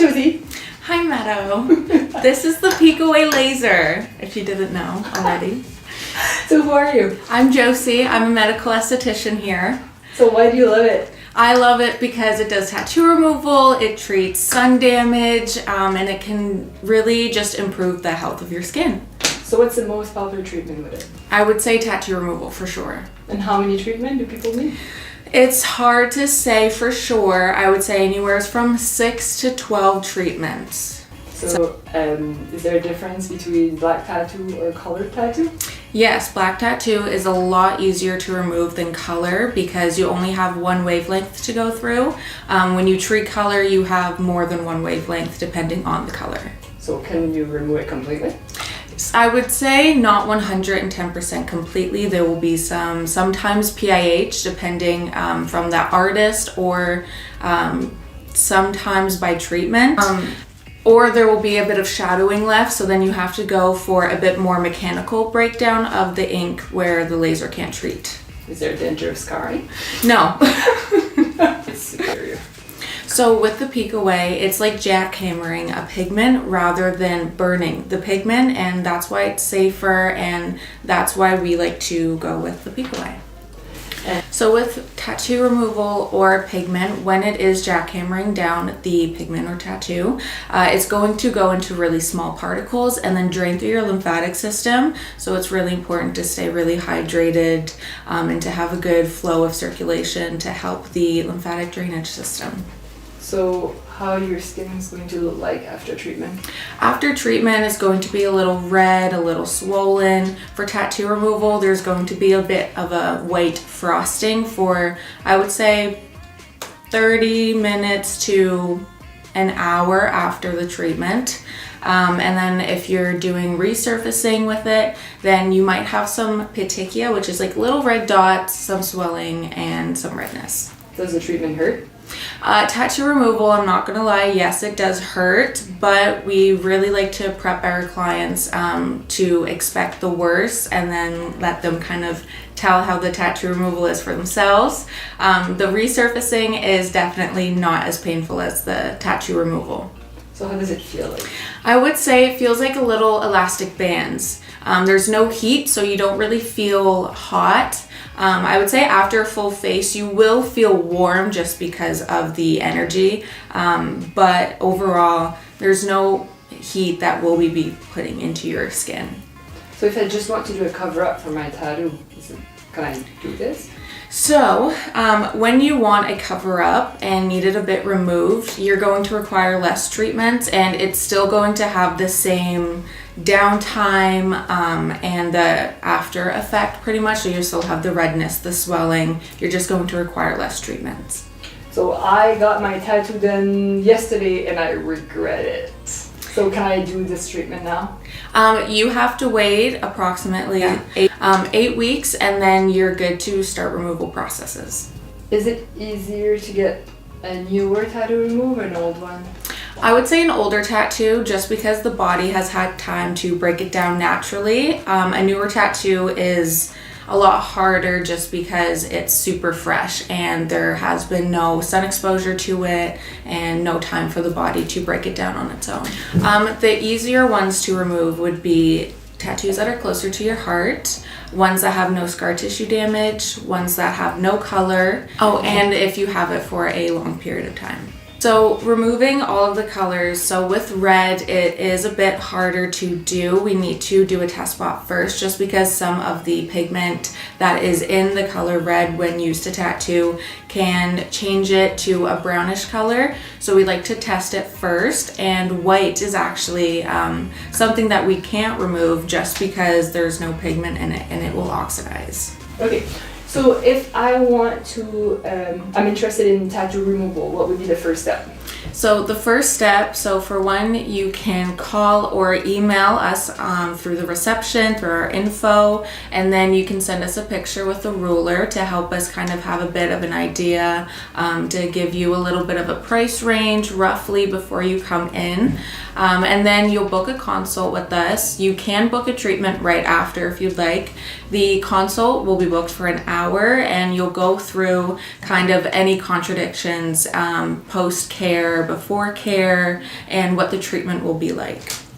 Josie. Hi, Meadow. This is the PicoWay laser, if you didn't know already. So who are you? I'm Josie. I'm a medical esthetician here. So why do you love it? I love it because it does tattoo removal, it treats sun damage, and it can really just improve the health of your skin. So what's the most popular treatment with it? I would say tattoo removal for sure. And how many treatment do people need? It's hard to say for sure. I would say anywhere from 6 to 12 treatments. So is there a difference between black tattoo or colored tattoo? Yes, black tattoo is a lot easier to remove than color because you only have one wavelength to go through. When you treat color, you have more than one wavelength depending on the color. So can you remove it completely? I would say not 110% completely. There will be sometimes PIH depending from the artist or sometimes by treatment. Or there will be a bit of shadowing left, so then you have to go for a bit more mechanical breakdown of the ink where the laser can't treat. Is there a danger of scarring? No. It's superior. So with the PicoWay, it's like jackhammering a pigment rather than burning the pigment, and that's why it's safer, and that's why we like to go with the PicoWay. So with tattoo removal or pigment, when it is jackhammering down the pigment or tattoo, it's going to go into really small particles and then drain through your lymphatic system. So it's really important to stay really hydrated and to have a good flow of circulation to help the lymphatic drainage system. So how your skin is going to look like after treatment? After treatment, it's going to be a little red, a little swollen. For tattoo removal, there's going to be a bit of a white frosting for, I would say, 30 minutes to an hour after the treatment. And then if you're doing resurfacing with it, then you might have some petechia, which is like little red dots, some swelling, and some redness. Does the treatment hurt? Tattoo removal, I'm not gonna lie, yes, it does hurt, but we really like to prep our clients to expect the worst and then let them kind of tell how the tattoo removal is for themselves. The resurfacing is definitely not as painful as the tattoo removal. So how does it feel like? I would say it feels like a little elastic bands. There's no heat, so you don't really feel hot. I would say after a full face, you will feel warm just because of the energy. But overall, there's no heat that will be putting into your skin. So if I just want to do a cover-up for my tattoo, can I do this? So, when you want a cover-up and need it a bit removed, you're going to require less treatment, and it's still going to have the same downtime and the after effect pretty much. So you still have the redness, the swelling. You're just going to require less treatments. So I got my tattoo done yesterday and I regret it. So can I do this treatment now? You have to wait approximately 8 weeks, and then you're good to start removal processes. Is it easier to get a newer tattoo removed or an old one? I would say an older tattoo, just because the body has had time to break it down naturally. A newer tattoo is a lot harder just because it's super fresh and there has been no sun exposure to it and no time for the body to break it down on its own. The easier ones to remove would be tattoos that are closer to your heart, ones that have no scar tissue damage, ones that have no color. Oh, and if you have it for a long period of time. So removing all of the colors, so with red, it is a bit harder to do. We need to do a test spot first just because some of the pigment that is in the color red when used to tattoo can change it to a brownish color. So we like to test it first, and white is actually something that we can't remove just because there's no pigment in it and it will oxidize. Okay. So if I want to, I'm interested in tattoo removal, what would be the first step? So the first step, so for one, you can call or email us through the reception, through our info, and then you can send us a picture with a ruler to help us kind of have a bit of an idea, to give you a little bit of a price range roughly before you come in. And then you'll book a consult with us. You can book a treatment right after if you'd like. The consult will be booked for an hour hour, and you'll go through kind of any contradictions post care, before care, and what the treatment will be like.